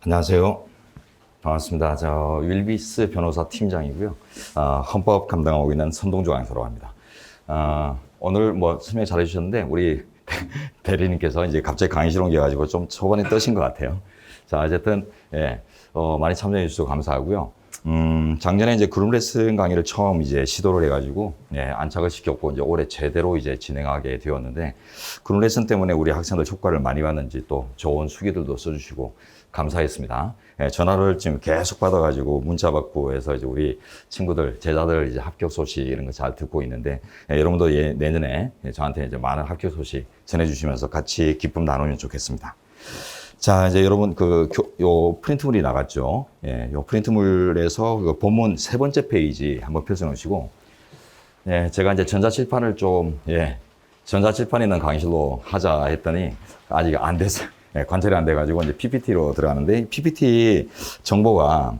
안녕하세요. 반갑습니다. 저 윌비스 변호사 팀장이고요. 헌법 감당하고 있는 선동주 강사로 합니다. 오늘 뭐 설명 잘 해주셨는데 우리 대리님께서 이제 갑자기 강의실 옮겨가지고 좀 초반에 떠신 것 같아요. 자, 어쨌든 많이 참여해 주셔서 감사하고요. 작년에 이제 그룹 레슨 강의를 처음 이제 시도를 해가지고 안착을 시켰고 이제 올해 제대로 이제 진행하게 되었는데 그룹 레슨 때문에 우리 학생들 효과를 많이 봤는지 또 좋은 수기들도 써주시고 감사했습니다. 전화를 지금 계속 받아가지고 문자 받고 해서 이제 우리 친구들, 제자들 이제 합격 소식 이런 거 잘 듣고 있는데 여러분도 내년에 저한테 이제 많은 합격 소식 전해주시면서 같이 기쁨 나누면 좋겠습니다. 자, 이제 여러분, 요 프린트물이 나갔죠. 요 프린트물에서 그 본문 세 번째 페이지 한번 펴서 놓으시고, 제가 이제 전자칠판을 전자칠판 있는 강의실로 하자 했더니 아직 안 됐어요. 관찰이 안 돼가지고 이제 PPT로 들어가는데, PPT 정보가,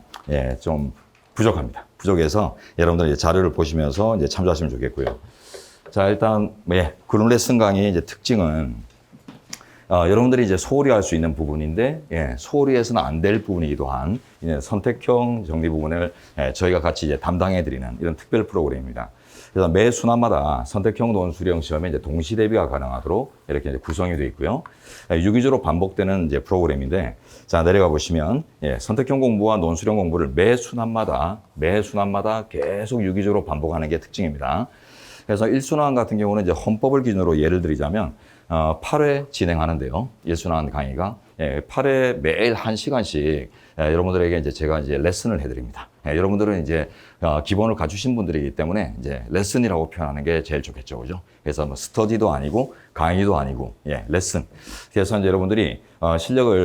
좀 부족합니다. 부족해서 여러분들 이제 자료를 보시면서 이제 참조하시면 좋겠고요. 자, 일단, 그룹 레슨 강의의 이제 특징은 여러분들이 이제 소홀히 할 수 있는 부분인데, 소홀히 해서는 안 될 부분이기도 한 선택형 정리 부분을 저희가 같이 이제 담당해드리는 이런 특별 프로그램입니다. 그래서 매 순환마다 선택형 논술형 시험에 이제 동시 대비가 가능하도록 이렇게 이제 구성이 되어 있고요. 유기적으로 반복되는 이제 프로그램인데, 자, 내려가 보시면, 선택형 공부와 논술형 공부를 매 순환마다 계속 유기적으로 반복하는 게 특징입니다. 그래서 1순환 같은 경우는 이제 헌법을 기준으로 예를 들자면, 8회 진행하는데요. 1순환 강의가. 8회 매일 1시간씩 여러분들에게 이제 제가 이제 레슨을 해드립니다. 여러분들은 이제 기본을 갖추신 분들이기 때문에 이제 레슨이라고 표현하는 게 제일 좋겠죠. 그죠? 그래서 뭐 스터디도 아니고 강의도 아니고, 레슨. 그래서 이제 여러분들이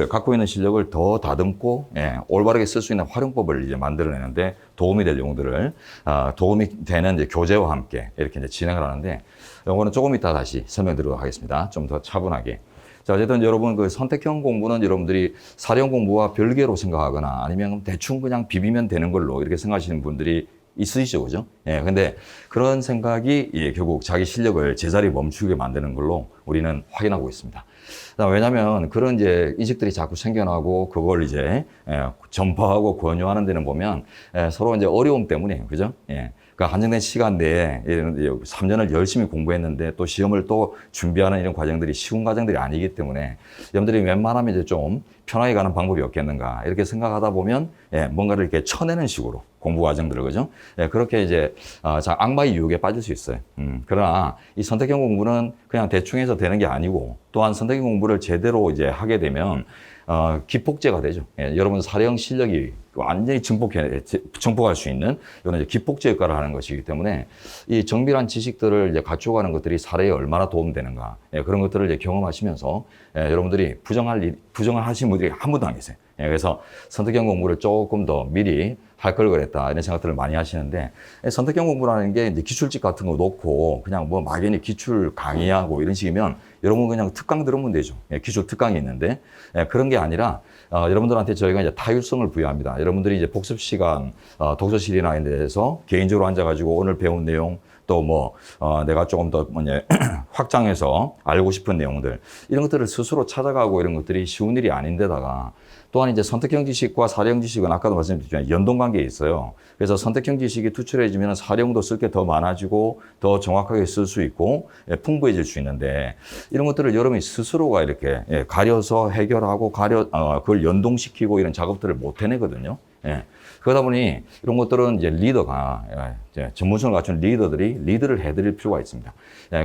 갖고 있는 실력을 더 다듬고, 올바르게 쓸 수 있는 활용법을 이제 만들어내는데 도움이 될 용도를, 도움이 되는 이제 교재와 함께 이렇게 이제 진행을 하는데, 이거는 조금 이따 다시 설명드리도록 하겠습니다. 좀 더 차분하게. 자, 어쨌든 여러분 그 선택형 공부는 여러분들이 사령 공부와 별개로 생각하거나 아니면 대충 그냥 비비면 되는 걸로 이렇게 생각하시는 분들이 있으시죠, 그죠? 근데 그런 생각이 결국 자기 실력을 제자리에 멈추게 만드는 걸로 우리는 확인하고 있습니다. 왜냐하면 그런 이제 인식들이 자꾸 생겨나고 그걸 이제 전파하고 권유하는 데는 보면 서로 이제 어려움 때문에, 그죠? 그러니까 한정된 시간 내에 3년을 열심히 공부했는데 또 시험을 또 준비하는 이런 과정들이 쉬운 과정들이 아니기 때문에 여러분들이 웬만하면 이제 좀 편하게 가는 방법이 없겠는가 이렇게 생각하다 보면 뭔가를 이렇게 쳐내는 식으로 공부 과정들을, 그죠? 그렇게 이제 악마의 유혹에 빠질 수 있어요. 그러나 이 선택형 공부는 그냥 대충 해서 되는 게 아니고 또한 선택형 공부를 제대로 이제 하게 되면 기폭제가 되죠. 여러분 사령 실력이 완전히 증폭할 수 있는 이런 이제 기폭제 역할을 하는 것이기 때문에 이 정밀한 지식들을 이제 갖춰가는 것들이 사례에 얼마나 도움되는가 그런 것들을 이제 경험하시면서 여러분들이 부정하시는 분들이 한 분도 안 계세요. 그래서 선택형 공부를 조금 더 미리 할 걸 그랬다 이런 생각들을 많이 하시는데 선택형 공부라는 게 이제 기출집 같은 거 놓고 그냥 뭐 막연히 기출 강의하고 이런 식이면 여러분 그냥 특강 들으면 되죠. 기출 특강이 있는데 그런 게 아니라 여러분들한테 저희가 이제 타율성을 부여합니다. 여러분들이 이제 복습 시간 독서실이나 이런 데서 개인적으로 앉아가지고 오늘 배운 내용 또 내가 조금 더 확장해서 알고 싶은 내용들 이런 것들을 스스로 찾아가고 이런 것들이 쉬운 일이 아닌데다가 또한 이제 선택형 지식과 사령 지식은 아까도 말씀드렸지만 연동 관계에 있어요. 그래서 선택형 지식이 투철해지면 사령도 쓸 게 더 많아지고 더 정확하게 쓸 수 있고 풍부해질 수 있는데 이런 것들을 여러분이 스스로가 이렇게 가려서 해결하고 그걸 연동시키고 이런 작업들을 못 해내거든요. 그러다 보니 이런 것들은 이제 리더가 전문성을 갖춘 리더들이 리드를 해드릴 필요가 있습니다.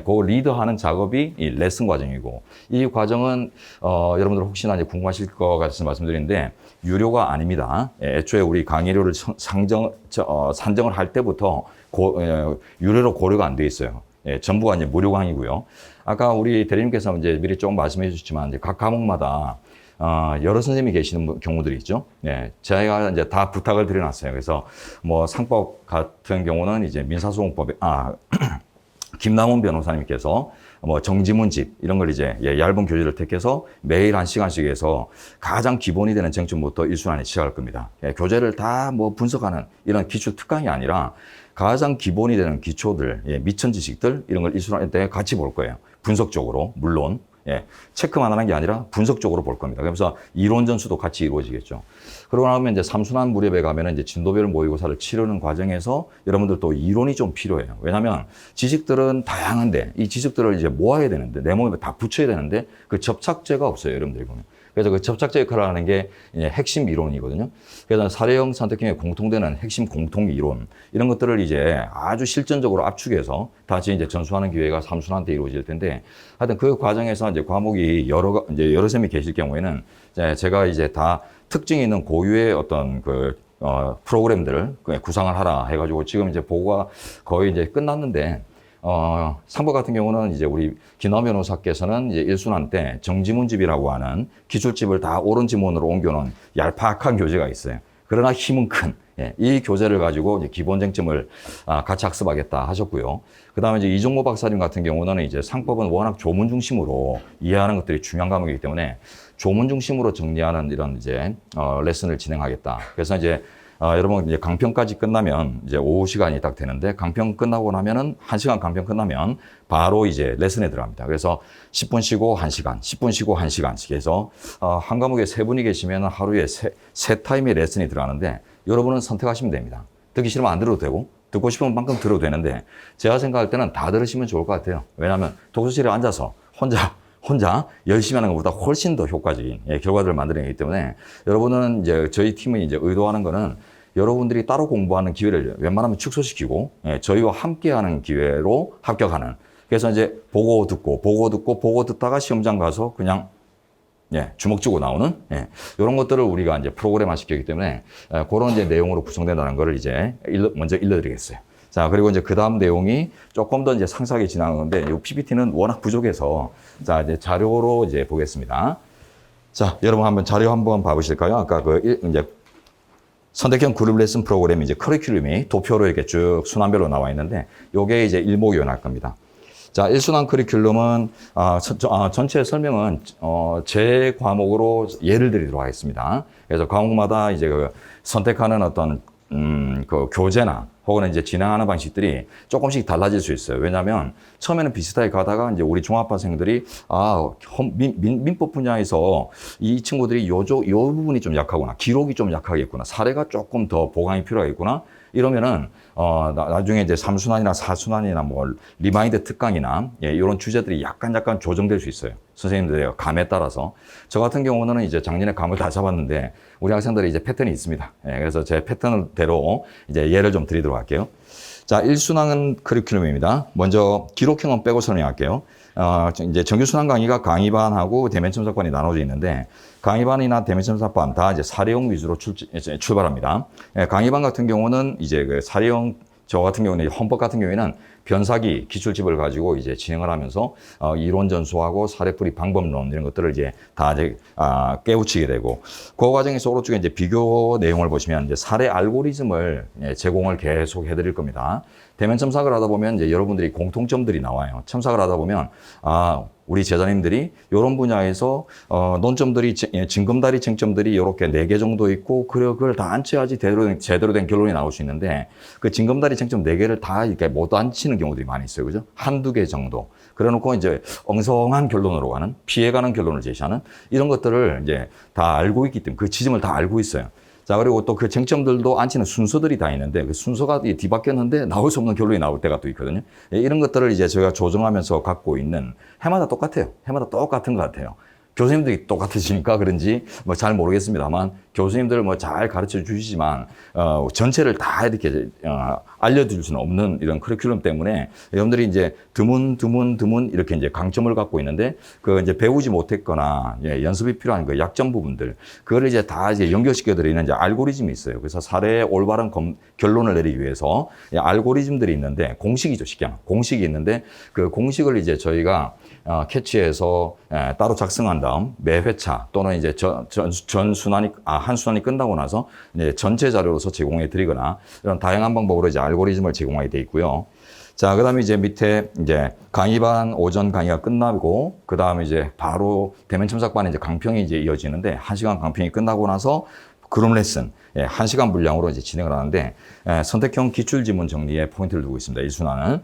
그 리더하는 작업이 이 레슨 과정이고 이 과정은 여러분들 혹시나 이제 궁금하실 것 같아서 말씀드리는데 유료가 아닙니다. 애초에 우리 강의료를 산정을 할 때부터 유료로 고려가 안 돼 있어요. 전부가 이제 무료 강의고요. 아까 우리 대리님께서 이제 미리 조금 말씀해 주셨지만 이제 각 과목마다 여러 선생님이 계시는 경우들이 있죠. 제가 이제 다 부탁을 드려놨어요. 그래서 상법 같은 경우는 이제 민사소송법에, 김남훈 변호사님께서 정지문집 이런 걸 이제 얇은 교재를 택해서 매일 1시간씩 해서 가장 기본이 되는 쟁점부터 1순환에 시작할 겁니다. 교재를 다 분석하는 이런 기초 특강이 아니라 가장 기본이 되는 기초들, 미천 지식들 이런 걸 1순환 때 같이 볼 거예요. 분석적으로 물론. 예, 체크만 하는 게 아니라 분석적으로 볼 겁니다. 그래서 이론 전수도 같이 이루어지겠죠. 그러고 나면 이제 삼순환 무렵에 가면은 이제 진도별 모의고사를 치르는 과정에서 여러분들 또 이론이 좀 필요해요. 왜냐하면 지식들은 다양한데 이 지식들을 이제 모아야 되는데 내 몸에 다 붙여야 되는데 그 접착제가 없어요. 여러분들이 보면. 그래서 그 접착제 역할을 하는 게 핵심 이론이거든요. 그래서 사례형 선택형에 공통되는 핵심 공통 이론 이런 것들을 이제 아주 실전적으로 압축해서 다시 이제 전수하는 기회가 삼순환 때 이루어질 텐데 하여튼 그 과정에서 이제 과목이 여러 셈이 계실 경우에는 제가 이제 다 특징이 있는 고유의 어떤 프로그램들을 구상을 하라 해가지고 지금 이제 보고가 거의 이제 끝났는데 3번 같은 경우는 이제 우리 김나원 변호사께서는 이제 1순환 때 정지문집이라고 하는 기출집을 다 옳은 지문으로 옮겨놓은 얄팍한 교재가 있어요. 그러나 힘은 큰, 이 교재를 가지고 이제 기본 쟁점을 같이 학습하겠다 하셨고요. 그 다음에 이제 이종모 박사님 같은 경우는 이제 상법은 워낙 조문 중심으로 이해하는 것들이 중요한 과목이기 때문에 조문 중심으로 정리하는 이런 이제 레슨을 진행하겠다. 그래서 이제 여러분 이제 강평까지 끝나면 이제 오후 시간이 딱 되는데 강평 끝나고 나면은 1시간 강평 끝나면 바로 이제 레슨에 들어갑니다. 그래서 10분 쉬고 1시간, 10분 쉬고 1시간씩 해서 한 과목에 3분이 계시면 하루에 세 타임의 레슨이 들어가는데 여러분은 선택하시면 됩니다. 듣기 싫으면 안 들어도 되고 듣고 싶으면 만큼 들어도 되는데 제가 생각할 때는 다 들으시면 좋을 것 같아요. 왜냐하면 독서실에 앉아서 혼자 열심히 하는 것보다 훨씬 더 효과적인 결과들을 만들어내기 때문에 여러분은 이제 저희 팀이 이제 의도하는 거는 여러분들이 따로 공부하는 기회를 웬만하면 축소시키고 저희와 함께하는 기회로 합격하는. 그래서 이제 보고 듣다가 시험장 가서 그냥 주먹 쥐고 나오는 이런 것들을 우리가 이제 프로그램화 시켰기 때문에 그런 이제 내용으로 구성된다는 거를 이제 먼저 일러드리겠어요. 자, 그리고 이제 그 다음 내용이 조금 더 이제 상세하게 진행하는 건데, 이 PPT는 워낙 부족해서, 자, 이제 자료로 이제 보겠습니다. 자, 여러분 한번 자료 한번 봐보실까요? 아까 이제 선택형 그룹 레슨 프로그램 이제 커리큘럼이 도표로 이렇게 쭉 순환별로 나와 있는데, 요게 이제 일목요연할 겁니다. 자, 1순환 커리큘럼은, 전체 설명은, 제 과목으로 예를 드리도록 하겠습니다. 그래서 과목마다 이제 선택하는 어떤, 교재나 혹은 이제 진행하는 방식들이 조금씩 달라질 수 있어요. 왜냐하면 처음에는 비슷하게 가다가 이제 우리 종합학생들이 민법 분야에서 이 친구들이 요 부분이 좀 약하구나, 기록이 좀 약하겠구나, 사례가 조금 더 보강이 필요하겠구나. 이러면은 나중에 이제 3순환이나 4순환이나 뭐 리마인드 특강이나 이런 주제들이 약간 조정될 수 있어요. 선생님들의 감에 따라서. 저 같은 경우는 이제 작년에 감을 다 잡았는데 우리 학생들이 이제 패턴이 있습니다. 그래서 제 패턴대로 이제 예를 좀 드리도록 할게요. 자, 1순환은 커리큘럼입니다. 먼저 기록형은 빼고 설명할게요. 이제 정규순환 강의가 강의반하고 대면첨삭반이 나눠져 있는데 강의반이나 대면첨삭반 다 이제 사례형 위주로 출발합니다. 강의반 같은 경우는 이제 그 사례형 저 같은 경우는 헌법 같은 경우에는 변사기 기출집을 가지고 이제 진행을 하면서 이론 전수하고 사례풀이 방법론 이런 것들을 이제 다 이제 깨우치게 되고 그 과정에서 오른쪽에 이제 비교 내용을 보시면 이제 사례 알고리즘을 제공을 계속 해드릴 겁니다. 대면 첨삭을 하다 보면 이제 여러분들이 공통점들이 나와요. 첨삭을 하다 보면 우리 제자님들이 이런 분야에서 논점들이 징검다리 쟁점들이 이렇게 4개 정도 있고 그걸 다 안쳐야지 제대로 된 결론이 나올 수 있는데 그 징검다리 쟁점 4개를 다 이렇게 못 안치는 경우들이 많이 있어요. 그죠? 한두 개 정도. 그래 놓고 이제 엉성한 결론으로 가는 피해가는 결론을 제시하는 이런 것들을 이제 다 알고 있기 때문에 그 지점을 다 알고 있어요. 자, 그리고 또 그 쟁점들도 앉히는 순서들이 다 있는데 그 순서가 뒤바뀌었는데 나올 수 없는 결론이 나올 때가 또 있거든요. 이런 것들을 이제 저희가 조정하면서 갖고 있는 해마다 똑같아요. 해마다 똑같은 것 같아요. 교수님들이 똑같으시니까 그런지 뭐 잘 모르겠습니다만 교수님들 뭐 잘 가르쳐 주시지만 전체를 다 이렇게 알려드릴 수는 없는 이런 커리큘럼 때문에 여러분들이 이제 드문 이렇게 이제 강점을 갖고 있는데 그 이제 배우지 못했거나 연습이 필요한 그 약점 부분들 그거를 이제 다 이제 연결시켜 드리는 이제 알고리즘이 있어요. 그래서 사례의 올바른 결론을 내리기 위해서 알고리즘들이 있는데 공식이죠, 쉽게 하면 공식이 있는데 그 공식을 이제 저희가 캐치해서 따로 작성한 다음 매 회차 또는 이제 한 순환이 끝나고 나서 이제 전체 자료로서 제공해 드리거나 이런 다양한 방법으로 이제 알고리즘을 제공하게 돼 있고요. 자, 그 다음에 이제 밑에 이제 강의반 오전 강의가 끝나고 그 다음에 이제 바로 대면 첨삭반에 이제 강평이 이제 이어지는데 1시간 강평이 끝나고 나서 그룹 레슨 1시간 분량으로 이제 진행을 하는데 선택형 기출 지문 정리에 포인트를 두고 있습니다. 이 순환은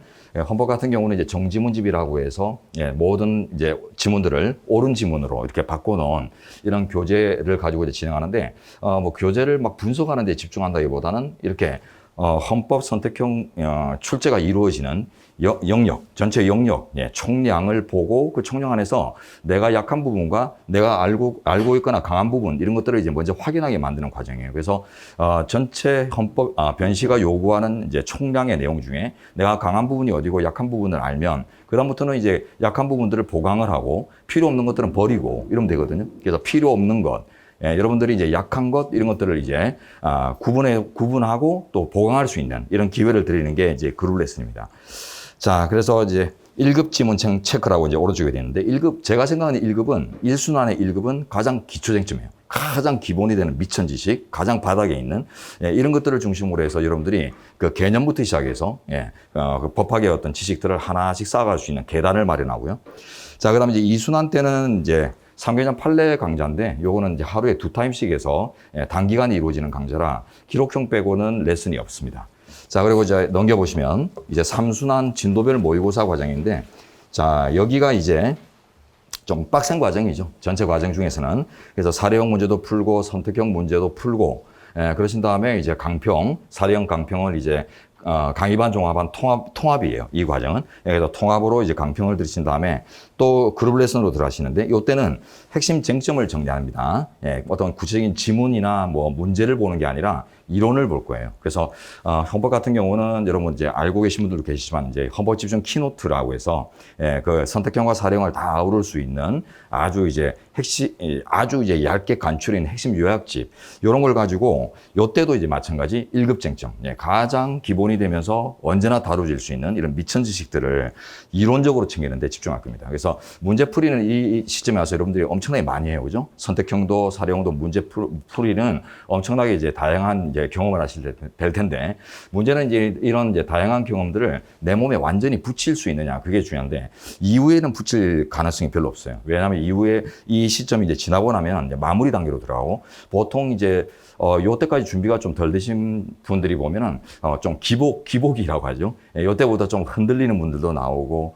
헌법 같은 경우는 이제 정지문집이라고 해서 모든 이제 지문들을 옳은 지문으로 이렇게 바꿔놓은 이런 교재를 가지고 이제 진행하는데 뭐 교재를 막 분석하는 데 집중한다기보다는 이렇게 헌법 선택형 출제가 이루어지는 영역, 전체 영역, 총량을 보고 그 총량 안에서 내가 약한 부분과 내가 알고 있거나 강한 부분 이런 것들을 이제 먼저 확인하게 만드는 과정이에요. 그래서 전체 헌법 변시가 요구하는 이제 총량의 내용 중에 내가 강한 부분이 어디고 약한 부분을 알면 그다음부터는 이제 약한 부분들을 보강을 하고 필요 없는 것들은 버리고 이러면 되거든요. 그래서 필요 없는 것. 여러분들이 이제 약한 것 이런 것들을 이제 구분하고 또 보강할 수 있는 이런 기회를 드리는 게 이제 그룹 레슨입니다. 자, 그래서 이제 1급 지문 체크라고 이제 오른쪽에 되는데 1급 제가 생각하는 1급은 1순환의 1급은 가장 기초쟁점이에요. 가장 기본이 되는 미천 지식, 가장 바닥에 있는 이런 것들을 중심으로 해서 여러분들이 그 개념부터 시작해서 그 법학의 어떤 지식들을 하나씩 쌓아갈 수 있는 계단을 마련하고요. 자, 그다음에 이제 2순환 때는 이제 3개년 판례 강좌인데 요거는 이제 하루에 2타임씩 해서 단기간에 이루어지는 강좌라 기록형 빼고는 레슨이 없습니다. 자, 그리고 이제 넘겨보시면 이제 3순환 진도별 모의고사 과정인데 자, 여기가 이제 좀 빡센 과정이죠. 전체 과정 중에서는. 그래서 사례형 문제도 풀고 선택형 문제도 풀고 그러신 다음에 이제 강평, 사례형 강평을 이제 강의반, 종합반 통합이에요. 이 과정은. 그래서 통합으로 이제 강평을 들으신 다음에 또 그룹 레슨으로 들어가시는데 이때는 핵심 쟁점을 정리합니다. 어떤 구체적인 지문이나 뭐 문제를 보는 게 아니라 이론을 볼 거예요. 그래서 헌법 같은 경우는 여러분 이제 알고 계신 분들도 계시지만 이제 헌법 집중 키노트라고 해서 그 선택형과 사례형을 다 아우를 수 있는 아주 이제 아주 이제 얇게 간추린 핵심 요약집 이런 걸 가지고 이때도 이제 마찬가지 1급 쟁점 가장 기본이 되면서 언제나 다뤄질 수 있는 이런 미천 지식들을 이론적으로 챙기는 데 집중할 겁니다. 그래서 문제 풀이는 이 시점에 와서 여러분들이 엄청나게 많이 해요. 그죠? 선택형도 사례형도 문제 풀이는 엄청나게 이제 다양한 이제 경험을 하실 될 텐데 문제는 이제 이런 이제 다양한 경험들을 내 몸에 완전히 붙일 수 있느냐 그게 중요한데 이후에는 붙일 가능성이 별로 없어요. 왜냐하면 이후에 이 시점이 이제 지나고 나면 이제 마무리 단계로 들어가고 보통 이제 요때까지 준비가 좀 덜 되신 분들이 보면은 좀 기복이라고 하죠. 요때보다 좀 흔들리는 분들도 나오고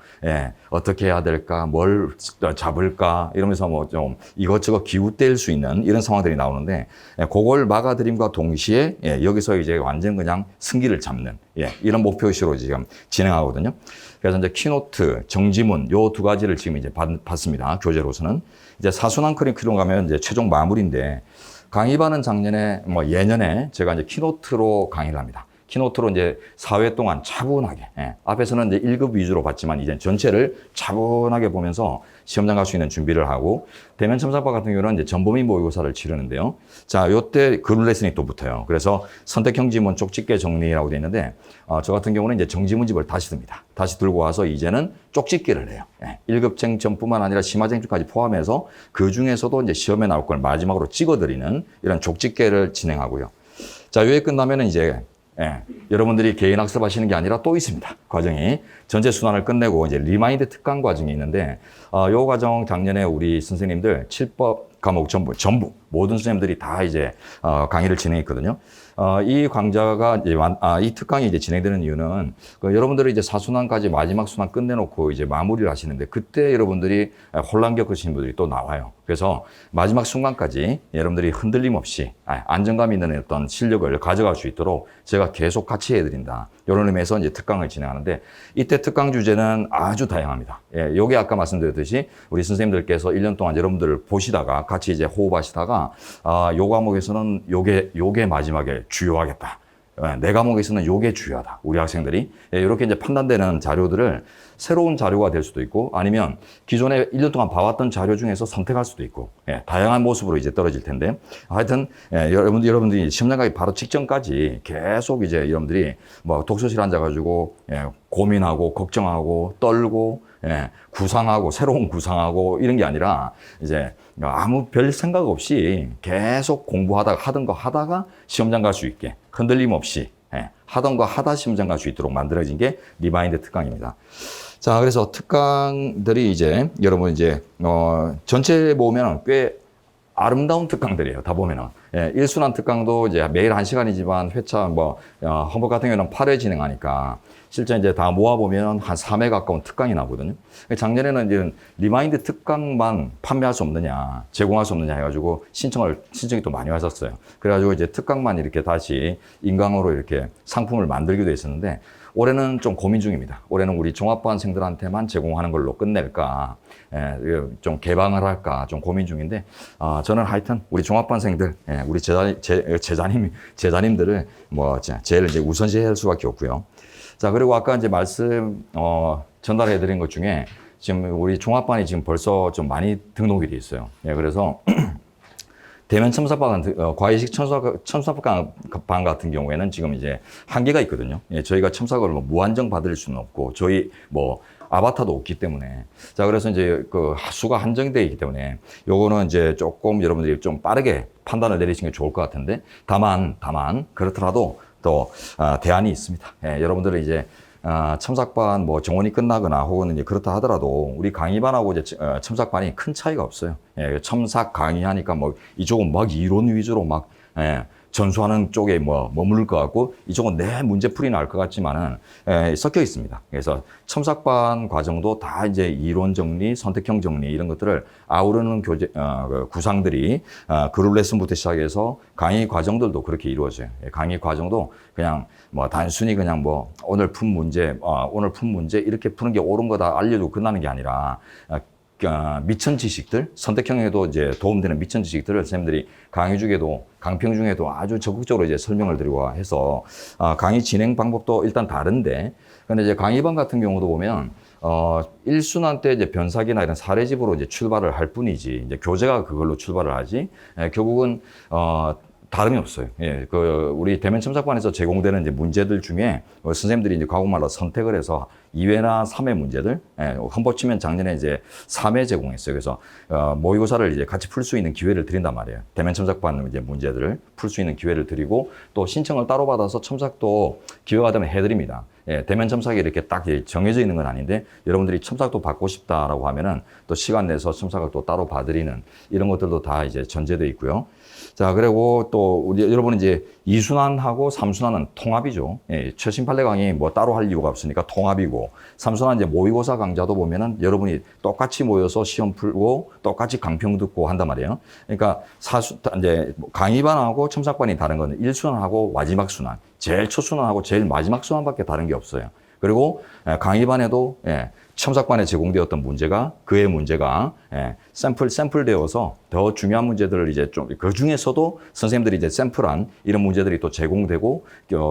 어떻게 해야 될까 뭘 잡을까 이러면서 뭐 좀 이것저것 기웃댈 수 있는 이런 상황들이 나오는데 그걸 막아드림과 동시에 여기서 이제 완전 그냥 승기를 잡는 이런 목표의식으로 지금 진행하거든요. 그래서 이제 키노트, 정지문 요 두 가지를 지금 이제 받습니다. 교재로서는 이제 사순환 커리큘럼 가면 이제 최종 마무리인데 강의반은 작년에 예년에 제가 이제 키노트로 강의를 합니다. 키노트로 이제 4회 동안 차분하게 앞에서는 이제 1급 위주로 봤지만 이제 전체를 차분하게 보면서 시험장 갈 수 있는 준비를 하고 대면 첨삭반 같은 경우는 이제 전범위 모의고사를 치르는데요. 자, 요때 그룹 레슨이 또 붙어요. 그래서 선택형 지문 쪽집게 정리라고 되어 있는데 저 같은 경우는 이제 정지문집을 다시 듭니다. 다시 들고 와서 이제는 쪽집게를 해요. 1급 쟁점뿐만 아니라 심화 쟁점까지 포함해서 그 중에서도 이제 시험에 나올 걸 마지막으로 찍어드리는 이런 쪽집게를 진행하고요. 자, 요게 끝나면은 이제 여러분들이 개인 학습하시는 게 아니라 또 있습니다. 과정이 전체 순환을 끝내고 이제 리마인드 특강 과정이 있는데 요 과정 작년에 우리 선생님들 7법 과목 전부 모든 선생님들이 다 이제 강의를 진행했거든요. 이 강좌가 이제 이 특강이 이제 진행되는 이유는 여러분들이 이제 사순환까지 마지막 순환 끝내놓고 이제 마무리를 하시는데 그때 여러분들이 혼란 겪으신 분들이 또 나와요. 그래서 마지막 순간까지 여러분들이 흔들림 없이 안정감 있는 어떤 실력을 가져갈 수 있도록 제가 계속 같이 해드린다. 이런 의미에서 이제 특강을 진행하는데 이때 특강 주제는 아주 다양합니다. 요게 아까 말씀드렸듯이 우리 선생님들께서 1년 동안 여러분들을 보시다가 같이 이제 호흡하시다가 요 과목에서는 요게 마지막에 주요하겠다. 내 과목에서는 요게 중요하다. 우리 학생들이 이렇게 이제 판단되는 자료들을 새로운 자료가 될 수도 있고 아니면 기존에 1년 동안 봐왔던 자료 중에서 선택할 수도 있고 다양한 모습으로 이제 떨어질 텐데 하여튼 여러분들이 시험장 가기 바로 직전까지 계속 이제 여러분들이 뭐 독서실 앉아가지고 고민하고 걱정하고 떨고 구상하고 새로운 구상하고 이런 게 아니라 이제 아무 별 생각 없이 계속 공부하다가 하던 거 하다가 시험장 갈 수 있게 흔들림 없이 하던 거 하다 시험장 갈 수 있도록 만들어진 게 리마인드 특강입니다. 자, 그래서 특강들이 이제 여러분 이제 전체 보면 꽤 아름다운 특강들이에요. 다 보면은. 예, 1순환 특강도 이제 매일 1시간이지만 회차 헌법 같은 경우는 8회 진행하니까 실제 이제 다 모아보면 한 3회 가까운 특강이 나거든요. 작년에는 이제 리마인드 특강만 판매할 수 없느냐, 제공할 수 없느냐 해가지고 신청이 또 많이 왔었어요. 그래가지고 이제 특강만 이렇게 다시 인강으로 이렇게 상품을 만들기도 했었는데 올해는 좀 고민 중입니다. 올해는 우리 종합반생들한테만 제공하는 걸로 끝낼까, 좀 개방을 할까 좀 고민 중인데, 저는 하여튼 우리 종합반생들, 우리 제자님들을 제일 이제 우선시할 수밖에 없고요. 자, 그리고 아까 이제 전달해 드린 것 중에 지금 우리 종합반이 지금 벌써 좀 많이 등록이 돼 있어요. 그래서 대면 첨삭반, 과외식 첨삭반 같은 경우에는 지금 이제 한계가 있거든요. 저희가 첨삭을 무한정 받을 수는 없고, 저희 아바타도 없기 때문에. 자, 그래서 이제 그 수가 한정되어 있기 때문에 요거는 이제 조금 여러분들이 좀 빠르게 판단을 내리시는 게 좋을 것 같은데, 다만, 그렇더라도 또, 대안이 있습니다. 여러분들은 이제, 첨삭반 정원이 끝나거나 혹은 이제 그렇다 하더라도 우리 강의반하고 이제 첨삭반이 큰 차이가 없어요. 첨삭 강의하니까 이쪽은 이론 위주로 전수하는 쪽에 머무를 것 같고, 이쪽은 내 문제풀이 나올 것 같지만은 섞여 있습니다. 그래서 첨삭반 과정도 다 이제 이론 정리, 선택형 정리 이런 것들을 아우르는 구상들이 그룹 레슨부터 시작해서 강의 과정들도 그렇게 이루어져요. 강의 과정도 그냥 단순히 그냥 오늘 푼 문제 이렇게 푸는 게 옳은 거다 알려주고 끝나는 게 아니라 미천 지식들, 선택형에도 이제 도움되는 미천 지식들을 선생님들이 강의 중에도, 강평 중에도 아주 적극적으로 이제 설명을 드리고 해서, 강의 진행 방법도 일단 다른데, 근데 이제 강의반 같은 경우도 보면, 1순환 때 이제 변사기나 이런 사례집으로 이제 출발을 할 뿐이지, 이제 교재가 그걸로 출발을 하지, 결국은, 다름이 없어요. 우리 대면 첨삭반에서 제공되는 이제 문제들 중에 선생님들이 이제 과거말로 선택을 해서 2회나 3회 문제들, 헌법 치면 작년에 이제 3회 제공했어요. 그래서, 모의고사를 이제 같이 풀 수 있는 기회를 드린단 말이에요. 대면 첨삭반 이제 문제들을 풀 수 있는 기회를 드리고, 또 신청을 따로 받아서 첨삭도 기회가 되면 해드립니다. 대면 첨삭이 이렇게 딱 정해져 있는 건 아닌데, 여러분들이 첨삭도 받고 싶다라고 하면은 또 시간 내서 첨삭을 또 따로 봐드리는 이런 것들도 다 이제 전제되어 있고요. 자, 그리고 또 우리 여러분은 이제 2순환하고 3순환은 통합이죠. 최신 판례 강의 따로 할 이유가 없으니까 통합이고, 3순환 이제 모의고사 강좌도 보면은 여러분이 똑같이 모여서 시험 풀고 똑같이 강평 듣고 한단 말이에요. 그러니까 이제 강의반하고 첨삭반이 다른 건 1순환하고 마지막 순환, 제일 첫 순환하고 제일 마지막 순환밖에 다른 게 없어요. 그리고 강의반에도 첨삭반에 제공되었던 문제가 그의 문제가 샘플되어서 더 중요한 문제들을 이제 좀 그 중에서도 선생님들이 이제 샘플한 이런 문제들이 또 제공되고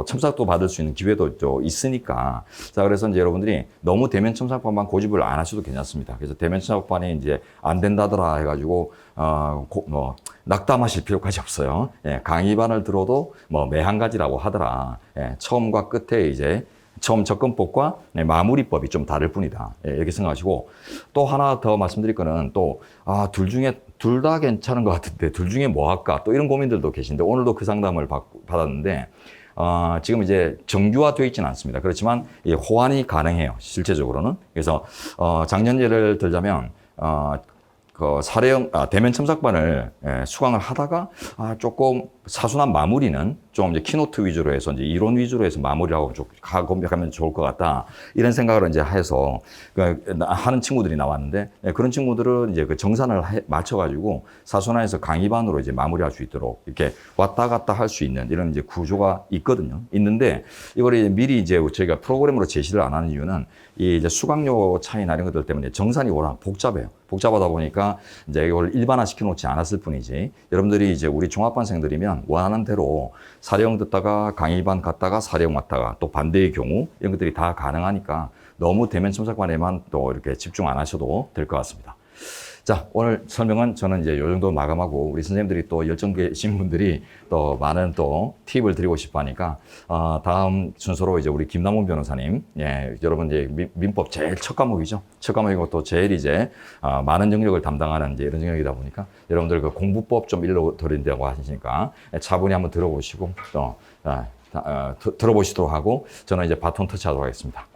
첨삭도 받을 수 있는 기회도 또 있으니까. 자, 그래서 이제 여러분들이 너무 대면 첨삭반만 고집을 안 하셔도 괜찮습니다. 그래서 대면 첨삭반이 이제 안 된다더라 해가지고 낙담하실 필요까지 없어요. 강의반을 들어도 매 한 가지라고 하더라. 처음과 끝에 이제 처음 접근법과 마무리법이 좀 다를 뿐이다. 이렇게 생각하시고, 또 하나 더 말씀드릴 거는 또, 둘 중에, 둘 다 괜찮은 것 같은데, 둘 중에 뭐 할까? 또 이런 고민들도 계신데, 오늘도 그 상담을 받았는데, 지금 이제 정규화되어 있지는 않습니다. 그렇지만, 호환이 가능해요. 실제적으로는. 그래서, 작년 예를 들자면, 대면 첨삭반을 수강을 하다가, 조금 사순환 마무리는 좀 이제 키노트 위주로 해서 이제 이론 위주로 해서 마무리하고 좀 가면 좋을 것 같다. 이런 생각을 이제 해서 하는 친구들이 나왔는데, 그런 친구들은 이제 그 정산을 맞춰가지고 사순환에서 강의반으로 이제 마무리할 수 있도록 이렇게 왔다 갔다 할 수 있는 이런 이제 구조가 있거든요. 있는데, 이걸 이제 미리 이제 저희가 프로그램으로 제시를 안 하는 이유는 이 이제 수강료 차이나 이런 것들 때문에 정산이 워낙 복잡해요. 복잡하다 보니까 이제 이걸 일반화 시켜놓지 않았을 뿐이지, 여러분들이 이제 우리 종합반생들이면 원하는 대로 사령 듣다가 강의반 갔다가 사령 왔다가 또 반대의 경우 이런 것들이 다 가능하니까 너무 대면 첨삭반에만 또 이렇게 집중 안 하셔도 될 것 같습니다. 자, 오늘 설명은 저는 이제 요 정도 마감하고, 우리 선생님들이 또 열정 계신 분들이 또 많은 또 팁을 드리고 싶어 하니까, 다음 순서로 이제 우리 김남훈 변호사님, 여러분 이제 민법 제일 첫 과목이죠. 첫 과목이고 또 제일 이제, 많은 영역을 담당하는 이제 이런 영역이다 보니까 여러분들 그 공부법 좀 일러드린다고 하시니까 차분히 한번 들어보시고 또, 들어보시도록 하고, 저는 이제 바톤 터치하도록 하겠습니다.